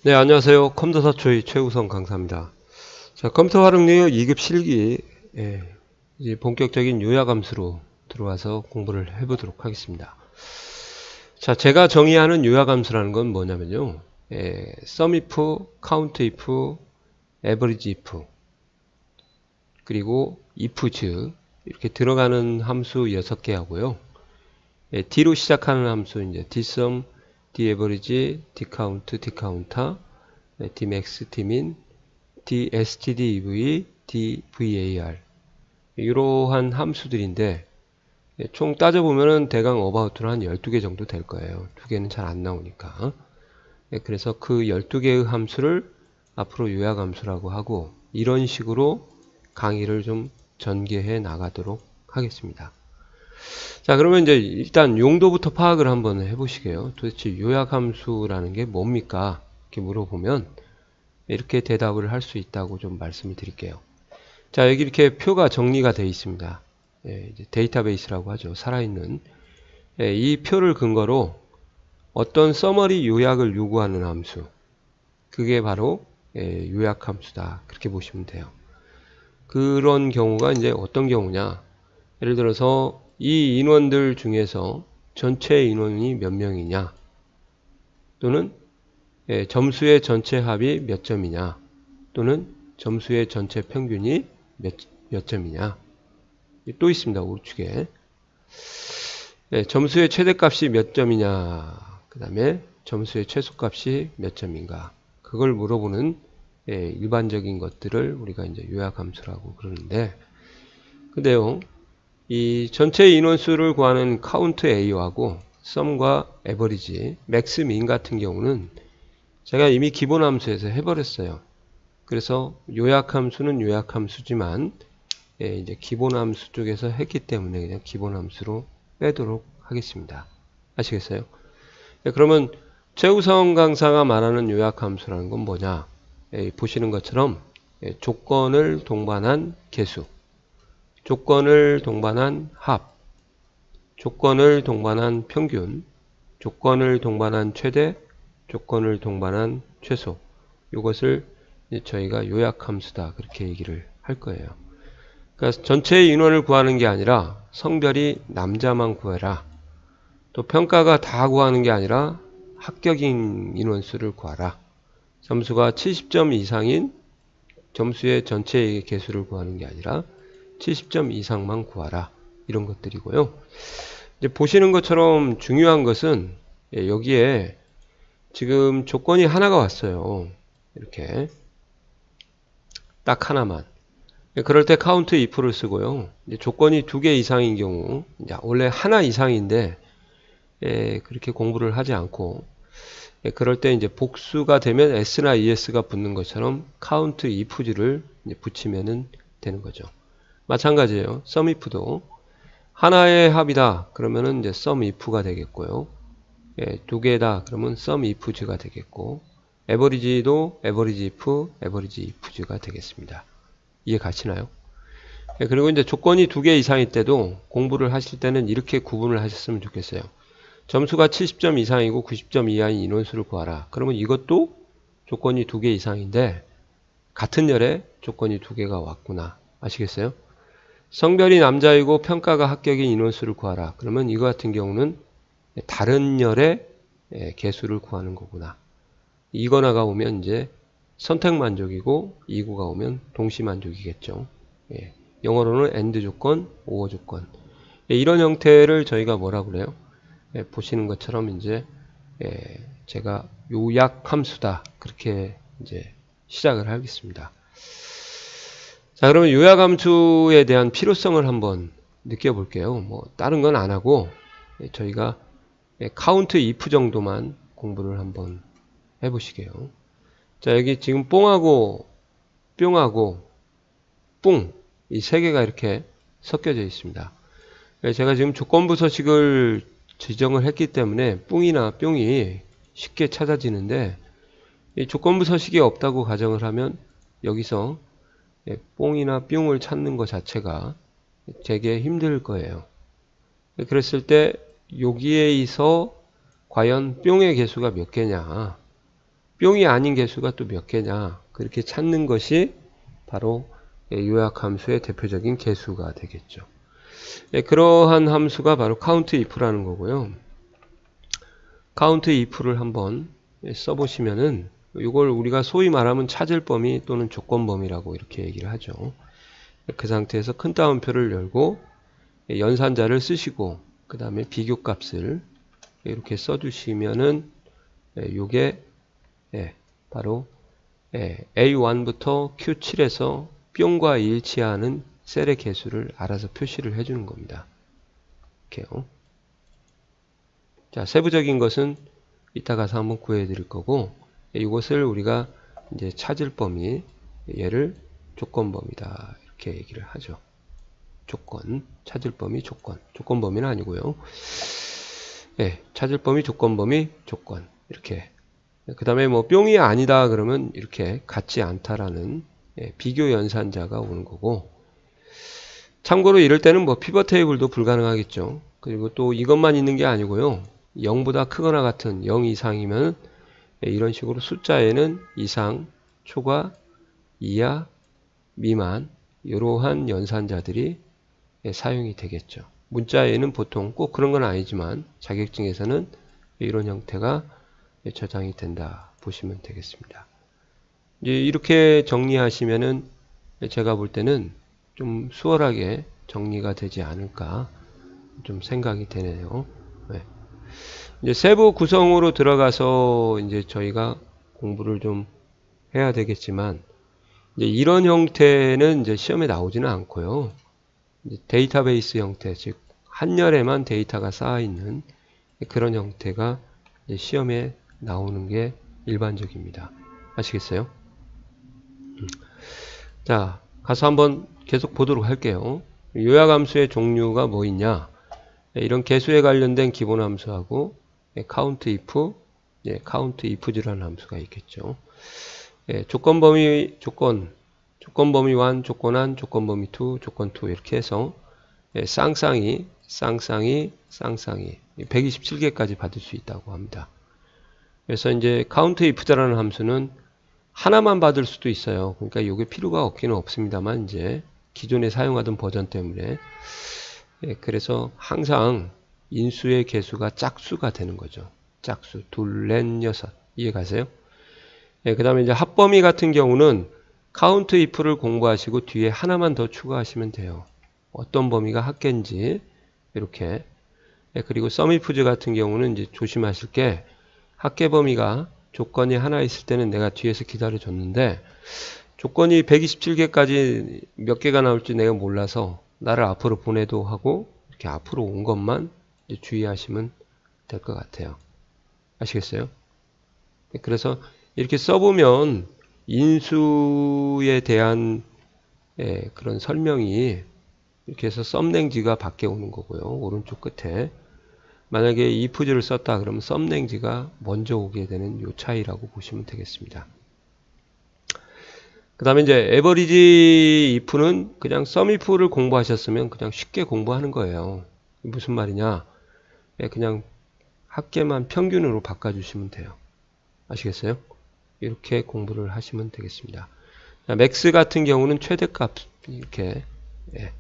네, 안녕하세요. 컴퓨터 사초의 최우성 강사입니다. 자, 컴퓨터 활용력 2급 실기, 이제 본격적인 요약함수로 들어와서 공부를 해보도록 하겠습니다. 자, 제가 정의하는 요약함수라는 건 뭐냐면요. sumif, countif, averageif, 그리고 ifs, 이렇게 들어가는 함수 6개 하고요. D로 시작하는 함수, 이제 dsum, daverage, dcount, dcounter, dmax, dmin, dstdv, dvar 이러한 함수들인데 총 따져보면은 대강 어바웃으로 한 12개 정도 될 거예요. 2개는 잘 안 나오니까. 그래서 그 12개의 함수를 앞으로 요약함수라고 하고 이런 식으로 강의를 좀 전개해 나가도록 하겠습니다. 자, 그러면 이제 일단 용도부터 파악을 한번 해보시게요. 도대체 요약함수라는 게 뭡니까? 이렇게 물어보면 이렇게 대답을 할 수 있다고 좀 말씀을 드릴게요. 자, 여기 이렇게 표가 정리가 되어 있습니다. 이제 데이터베이스라고 하죠. 살아있는. 이 표를 근거로 어떤 서머리 요약을 요구하는 함수. 그게 바로 요약함수다. 그렇게 보시면 돼요. 그런 경우가 이제 어떤 경우냐. 예를 들어서 이 인원들 중에서 전체 인원이 몇 명이냐. 또는 점수의 전체 합이 몇 점이냐. 또는 점수의 전체 평균이 몇 점이냐. 또 있습니다. 오른쪽에. 점수의 최대값이 몇 점이냐. 그 다음에 점수의 최소값이 몇 점인가. 그걸 물어보는 일반적인 것들을 우리가 이제 요약함수라고 그러는데, 근데요, 이 전체 인원수를 구하는 count A하고 sum과 average, max, min 같은 경우는 제가 이미 기본함수에서 해버렸어요. 그래서 요약함수는 요약함수지만 이제 기본함수 쪽에서 했기 때문에 그냥 기본함수로 빼도록 하겠습니다. 아시겠어요? 그러면 최우성 강사가 말하는 요약함수라는 건 뭐냐? 보시는 것처럼 조건을 동반한 개수, 조건을 동반한 합, 조건을 동반한 평균, 조건을 동반한 최대, 조건을 동반한 최소. 이것을 저희가 요약함수다. 그렇게 얘기를 할 거예요. 그러니까 전체 인원을 구하는 게 아니라 성별이 남자만 구해라. 또 평가가 다 구하는 게 아니라 합격인 인원수를 구하라. 점수가 70점 이상인 점수의 전체 개수를 구하는 게 아니라 70점 이상만 구하라. 이런 것들이고요. 이제 보시는 것처럼 중요한 것은 여기에 지금 조건이 하나가 왔어요. 이렇게 딱 하나만. 그럴 때 count if를 쓰고요. 조건이 2개 이상인 경우, 원래 하나 이상인데 그렇게 공부를 하지 않고 그럴 때 이제 복수가 되면 s나 es가 붙는 것처럼 count if를 붙이면 되는 거죠. 마찬가지예요. sumif도 하나의 합이다. 그러면은 이제 sumif가 되겠고요. 2개다. 그러면 sumifs가 되겠고, average도 average if, average ifs가 되겠습니다. 이해 가시나요? 그리고 이제 조건이 2개 이상일 때도 공부를 하실 때는 이렇게 구분을 하셨으면 좋겠어요. 점수가 70점 이상이고 90점 이하인 인원수를 구하라. 그러면 이것도 조건이 2개 이상인데 같은 열에 조건이 2개가 왔구나. 아시겠어요? 성별이 남자이고 평가가 합격인 인원수를 구하라. 그러면 이거 같은 경우는 다른 열의 개수를 구하는 거구나. 이거나가 오면 이제 선택 만족이고 이구가 오면 동시 만족이겠죠. 영어로는 AND 조건, OR 조건. 이런 형태를 저희가 뭐라 그래요? 보시는 것처럼 이제 제가 요약 함수다. 그렇게 이제 시작을 하겠습니다. 자, 그러면 요약 함수에 대한 필요성을 한번 느껴볼게요. 뭐 다른 건 안 하고 저희가 count if 정도만 공부를 한번 해보시게요. 자, 여기 지금 뽕하고 뿅하고 뿡 이 세 개가 이렇게 섞여져 있습니다. 제가 지금 조건부 서식을 지정을 했기 때문에 뿡이나 뿅이 쉽게 찾아지는데 이 조건부 서식이 없다고 가정을 하면 여기서 뽕이나 뿅을 찾는 것 자체가 되게 힘들 거예요. 그랬을 때 여기에서 과연 뿅의 개수가 몇 개냐, 뿅이 아닌 개수가 또 몇 개냐, 그렇게 찾는 것이 바로 요약함수의 대표적인 개수가 되겠죠. 그러한 함수가 바로 countIf라는 거고요. countIf를 한번 써보시면은, 이걸 우리가 소위 말하면 찾을 범위 또는 조건 범위라고 이렇게 얘기를 하죠. 그 상태에서 큰 따옴표를 열고 연산자를 쓰시고 그 다음에 비교값을 이렇게 써주시면은 요게 바로 A1부터 Q7에서 뿅과 일치하는 셀의 개수를 알아서 표시를 해주는 겁니다. 이렇게요. 자, 세부적인 것은 이따 가서 한번 구해 드릴 거고, 이것을 우리가 이제 찾을 범위, 얘를 조건 범위다 이렇게 얘기를 하죠. 조건, 찾을 범위, 조건. 조건 범위는 아니고요. 찾을 범위, 조건 범위, 조건. 이렇게. 그 다음에 뭐 뿅이 아니다 그러면 이렇게 같지 않다라는 비교 연산자가 오는 거고, 참고로 이럴 때는 뭐 피벗 테이블도 불가능하겠죠. 그리고 또 이것만 있는 게 아니고요. 0보다 크거나 같은 0 이상이면 이런 식으로 숫자에는 이상, 초과, 이하, 미만 이러한 연산자들이 사용이 되겠죠. 문자에는 보통 꼭 그런 건 아니지만 자격증에서는 이런 형태가 저장이 된다 보시면 되겠습니다. 이제 이렇게 정리하시면은 제가 볼 때는 좀 수월하게 정리가 되지 않을까 좀 생각이 되네요. 이제 세부 구성으로 들어가서 이제 저희가 공부를 좀 해야 되겠지만, 이제 이런 형태는 이제 시험에 나오지는 않고요. 이제 데이터베이스 형태, 즉 한열에만 데이터가 쌓여 있는 그런 형태가 이제 시험에 나오는 게 일반적입니다. 아시겠어요? 자, 가서 한번 계속 보도록 할게요. 요약함수의 종류가 뭐 있냐? 이런 개수에 관련된 기본 함수하고 countIf, countIfs라는 함수가 있겠죠. 조건 범위, 조건 범위 1, 조건 1, 조건 범위 2, 조건 2 이렇게 해서 쌍쌍이 127개까지 받을 수 있다고 합니다. 그래서 이제 countIfs라는 함수는 하나만 받을 수도 있어요. 그러니까 이게 필요가 없기는 없습니다만 이제 기존에 사용하던 버전 때문에 그래서 항상 인수의 개수가 짝수가 되는 거죠. 짝수, 둘, 넷, 여섯. 이해가세요? 그 다음에 이제 합범위 같은 경우는 countIf를 공부하시고 뒤에 하나만 더 추가하시면 돼요. 어떤 범위가 합계인지 이렇게. 그리고 sumIfs 같은 경우는 이제 조심하실 게 합계 범위가 조건이 하나 있을 때는 내가 뒤에서 기다려 줬는데 조건이 127개까지 몇 개가 나올지 내가 몰라서 나를 앞으로 보내도 하고 이렇게 앞으로 온 것만 이제 주의하시면 될 것 같아요. 아시겠어요? 그래서 이렇게 써보면 인수에 대한 그런 설명이 이렇게 해서 썸랭지가 밖에 오는 거고요. 오른쪽 끝에 만약에 ifs를 썼다 그러면 썸랭지가 먼저 오게 되는 요 차이라고 보시면 되겠습니다. 그 다음에 이제 average if는 그냥 sumif를 공부하셨으면 그냥 쉽게 공부하는 거예요. 무슨 말이냐? 그냥 합계만 평균으로 바꿔주시면 돼요. 아시겠어요? 이렇게 공부를 하시면 되겠습니다. max 같은 경우는 최대값 이렇게. 근데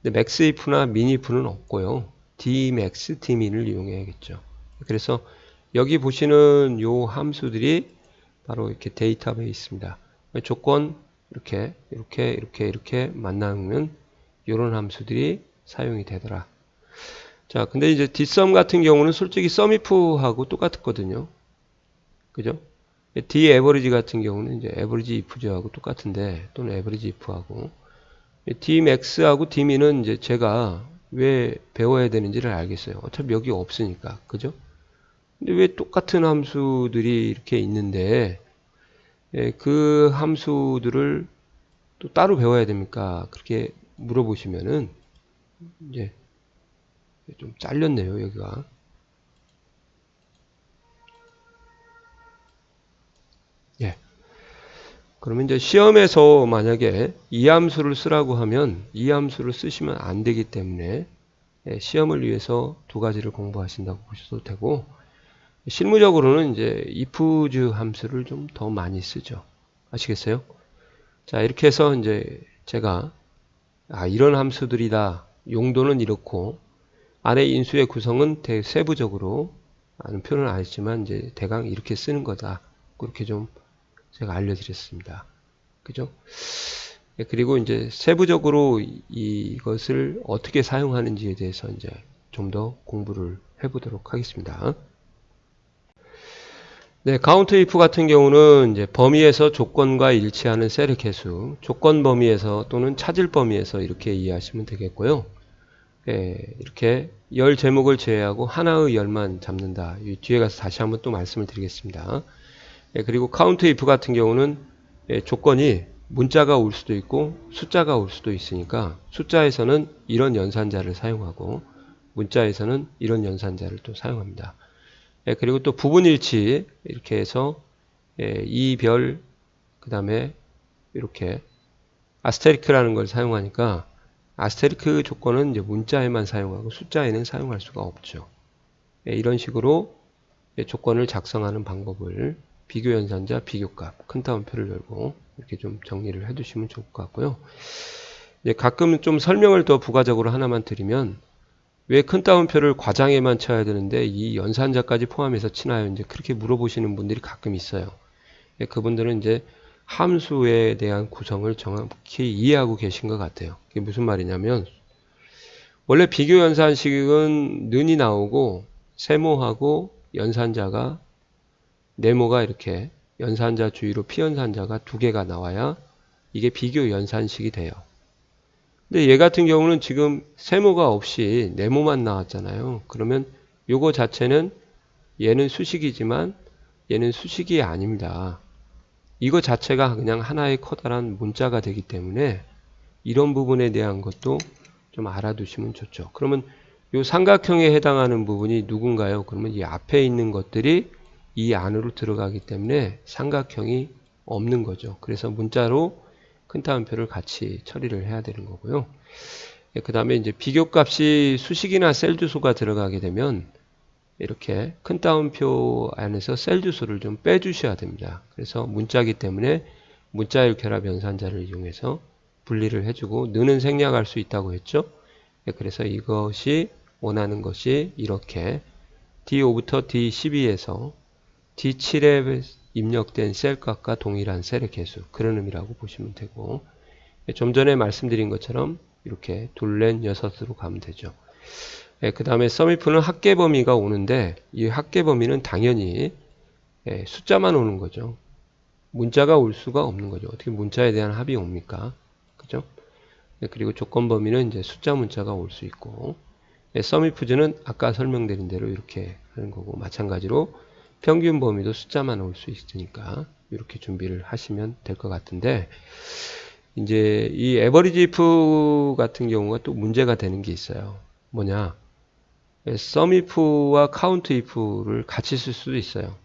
max if나 min if는 없고요. dmax, dmin을 이용해야겠죠. 그래서 여기 보시는 요 함수들이 바로 이렇게 데이터베이스입니다. 조건 이렇게 만나면 이런 함수들이 사용이 되더라. 자, 근데 이제 dsum 같은 경우는 솔직히 sumif하고 똑같거든요. 그죠? daverage 같은 경우는 이제 average ifs하고 똑같은데 또는 average if하고 dmax하고 dmin은 이제 제가 왜 배워야 되는지를 알겠어요. 어차피 여기 없으니까. 그죠? 근데 왜 똑같은 함수들이 이렇게 있는데 그 함수들을 또 따로 배워야 됩니까? 그렇게 물어보시면은 이제 좀 잘렸네요, 여기가. 그러면 이제 시험에서 만약에 이 함수를 쓰라고 하면 이 함수를 쓰시면 안 되기 때문에 시험을 위해서 두 가지를 공부하신다고 보셔도 되고, 실무적으로는 이제 ifs 함수를 좀 더 많이 쓰죠. 아시겠어요? 자, 이렇게 해서 이제 제가 이런 함수들이다. 용도는 이렇고 안에 인수의 구성은 세부적으로 표현은 안 했지만 이제 대강 이렇게 쓰는 거다. 그렇게 좀 제가 알려드렸습니다. 그죠? 그리고 이제 세부적으로 이것을 어떻게 사용하는지에 대해서 이제 좀 더 공부를 해보도록 하겠습니다. 네, 카운트 if 같은 경우는 이제 범위에서 조건과 일치하는 셀의 개수, 조건 범위에서 또는 찾을 범위에서 이렇게 이해하시면 되겠고요. 이렇게 열 제목을 제외하고 하나의 열만 잡는다. 뒤에 가서 다시 한번 또 말씀을 드리겠습니다. 그리고 카운트 if 같은 경우는 조건이 문자가 올 수도 있고 숫자가 올 수도 있으니까 숫자에서는 이런 연산자를 사용하고 문자에서는 이런 연산자를 또 사용합니다. 그리고 또 부분일치 이렇게 해서 이별 그 다음에 이렇게 아스테리크라는 걸 사용하니까 아스테리크 조건은 이제 문자에만 사용하고 숫자에는 사용할 수가 없죠. 이런 식으로 조건을 작성하는 방법을 비교연산자, 비교값, 큰 따옴표를 열고 이렇게 좀 정리를 해두시면 좋을 것 같고요. 가끔 좀 설명을 더 부가적으로 하나만 드리면 왜 큰 따옴표를 과장에만 쳐야 되는데 이 연산자까지 포함해서 치나요? 이제 그렇게 물어보시는 분들이 가끔 있어요. 그분들은 이제 함수에 대한 구성을 정확히 이해하고 계신 것 같아요. 그게 무슨 말이냐면 원래 비교 연산식은 는이 나오고 세모하고 연산자가 네모가 이렇게 연산자 주위로 피연산자가 두 개가 나와야 이게 비교 연산식이 돼요. 근데 얘 같은 경우는 지금 세모가 없이 네모만 나왔잖아요. 그러면 요거 자체는 얘는 수식이지만 얘는 수식이 아닙니다. 이거 자체가 그냥 하나의 커다란 문자가 되기 때문에 이런 부분에 대한 것도 좀 알아두시면 좋죠. 그러면 요 삼각형에 해당하는 부분이 누군가요? 그러면 이 앞에 있는 것들이 이 안으로 들어가기 때문에 삼각형이 없는 거죠. 그래서 문자로 큰 따옴표를 같이 처리를 해야 되는 거고요. 그 다음에 이제 비교값이 수식이나 셀 주소가 들어가게 되면 이렇게 큰 따옴표 안에서 셀 주소를 좀 빼주셔야 됩니다. 그래서 문자이기 때문에 문자열 결합 연산자를 이용해서 분리를 해주고 는은 생략할 수 있다고 했죠. 그래서 이것이 원하는 것이 이렇게 D5부터 D12에서 D7에 입력된 셀값과 동일한 셀의 개수, 그런 의미라고 보시면 되고, 좀 전에 말씀드린 것처럼 이렇게 둘렌 6으로 가면 되죠. 그 다음에 sumif는 합계 범위가 오는데 이 합계 범위는 당연히 숫자만 오는 거죠. 문자가 올 수가 없는 거죠. 어떻게 문자에 대한 합이 옵니까? 그죠? 그리고 조건 범위는 이제 숫자 문자가 올 수 있고, sumifs는 아까 설명드린 대로 이렇게 하는 거고, 마찬가지로 평균 범위도 숫자만 올 수 있으니까 이렇게 준비를 하시면 될 것 같은데, 이제 이 average if 같은 경우가 또 문제가 되는 게 있어요. 뭐냐? sumif와 countif를 같이 쓸 수도 있어요.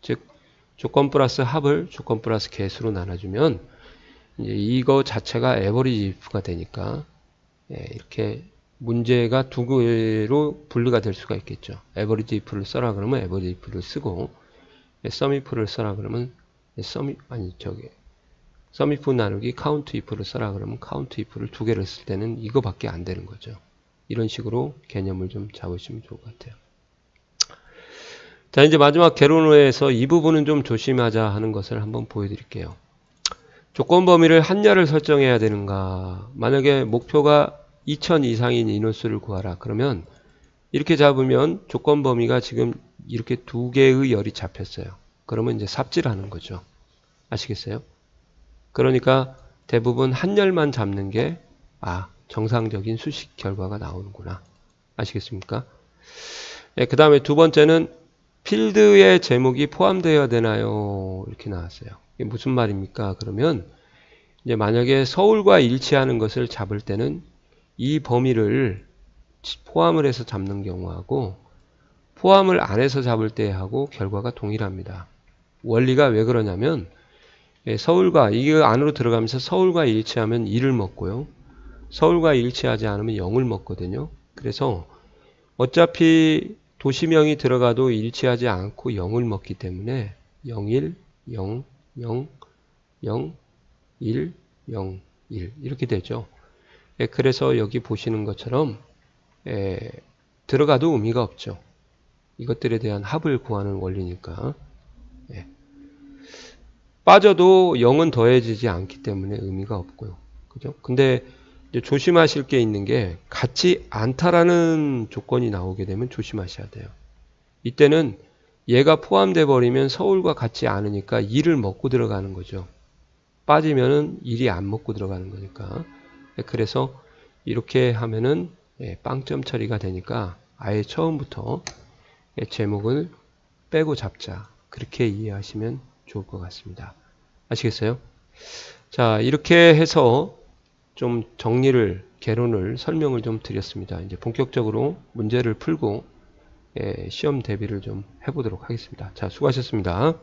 즉 조건 플러스 합을 조건 플러스 개수로 나눠주면 이제 이거 자체가 average if가 되니까 이렇게 문제가 두 개로 분류가 될 수가 있겠죠. average if를 써라 그러면 average if를 쓰고, sumif를 써라 그러면 sumif 나누기 count if를 써라 그러면 count if를 두 개를 쓸 때는 이거밖에 안 되는 거죠. 이런 식으로 개념을 좀 잡으시면 좋을 것 같아요. 자, 이제 마지막 개론호에서 이 부분은 좀 조심하자 하는 것을 한번 보여드릴게요. 조건 범위를 한열을 설정해야 되는가? 만약에 목표가 2000 이상인 인원수를 구하라. 그러면 이렇게 잡으면 조건 범위가 지금 이렇게 두 개의 열이 잡혔어요. 그러면 이제 삽질하는 거죠. 아시겠어요? 그러니까 대부분 한 열만 잡는 게 정상적인 수식 결과가 나오는구나. 아시겠습니까? 그 다음에 두 번째는 필드의 제목이 포함되어야 되나요? 이렇게 나왔어요. 이게 무슨 말입니까? 그러면 이제 만약에 서울과 일치하는 것을 잡을 때는 이 범위를 포함을 해서 잡는 경우하고 포함을 안 해서 잡을 때하고 결과가 동일합니다. 원리가 왜 그러냐면 서울과 이게 안으로 들어가면서 서울과 일치하면 1을 먹고요. 서울과 일치하지 않으면 0을 먹거든요. 그래서 어차피 도시명이 들어가도 일치하지 않고 0을 먹기 때문에 01, 0, 0, 0, 1, 0, 1 이렇게 되죠. 그래서 여기 보시는 것처럼 들어가도 의미가 없죠. 이것들에 대한 합을 구하는 원리니까. 빠져도 0은 더해지지 않기 때문에 의미가 없고요. 그죠? 근데 이제 조심하실 게 있는 게 같지 않다라는 조건이 나오게 되면 조심하셔야 돼요. 이때는 얘가 포함돼 버리면 서울과 같지 않으니까 2를 먹고 들어가는 거죠. 빠지면은 1이 안 먹고 들어가는 거니까. 그래서 이렇게 하면은 빵점 처리가 되니까 아예 처음부터 제목을 빼고 잡자. 그렇게 이해하시면 좋을 것 같습니다. 아시겠어요? 자, 이렇게 해서 좀 정리를, 개론을, 설명을 좀 드렸습니다. 이제 본격적으로 문제를 풀고 시험 대비를 좀 해보도록 하겠습니다. 자, 수고하셨습니다.